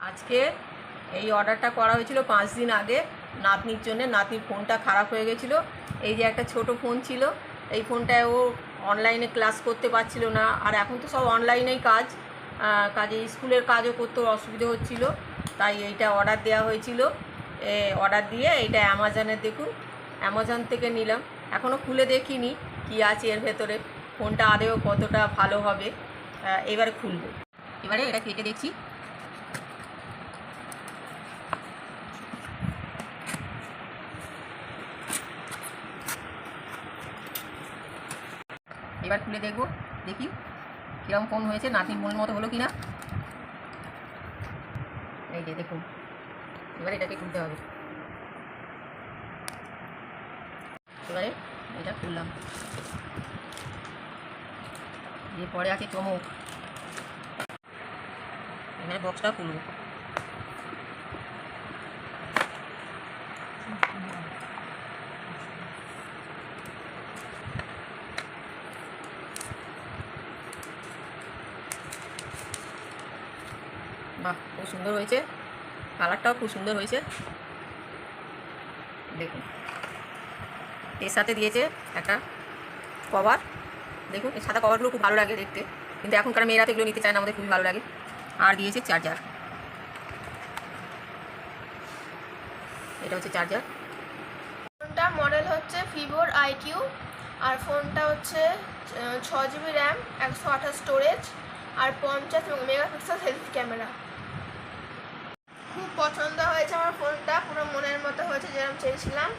আজকে এই অর্ডারটা করা হয়েছিল 5 দিন আগে নাতনির জন্য। নাতনির ফোনটা খারাপ হয়ে গেছিলো। এই যে একটা ছোট ফোন ছিল, এই ফোনটায় ও অনলাইনে ক্লাস করতে পারছিল না। আর এখন তো সব অনলাইনেই কাজে স্কুলের কাজও করতে অসুবিধা হচ্ছিল, তাই এইটা অর্ডার দেওয়া হয়েছিল। অর্ডার দিয়ে এইটা অ্যামাজনে, দেখুন অ্যামাজন থেকে নিলাম। এখনও খুলে দেখিনি কি আছে এর ভেতরে, ফোনটা আদেও কতটা ভালো হবে। এবারে খুলবো, এবারে এটা কেটে দেখছি। এবার খুলে দেখবো, দেখি কীরকম ফোন হয়েছে, নাতির মনের মতো হলো কিনা। এই যে দেখুন, এবার এটাকে খুলতে হবে। এবারে এটা খুললাম, যে পরে আছে চমক। এবারে বক্সটা খুলবো। বাহ, খুব সুন্দর হয়েছে, কালারটাও খুব সুন্দর হয়েছে। দেখুন এর সাথে দিয়েছে একটা কভার। দেখুন এই সাদা কভারগুলো খুব ভালো লাগে দেখতে, কিন্তু এখনকার মেয়েরা তো এগুলো নিতে চায় না, আমাদের খুবই ভালো লাগে। আর দিয়েছে চার্জার, এটা হচ্ছে চার্জার। ফোনটা মডেল হচ্ছে ভিভোর আইকিউ, আর ফোনটা হচ্ছে 6 GB র্যাম, 128 স্টোরেজ, আর 50 মেগাপিক্সেল সেলফি ক্যামেরা। খুব পছন্দ হয়েছে আমার ফোনটা, পুরো মনের মতো হয়েছে যেরকম চেয়েছিলাম।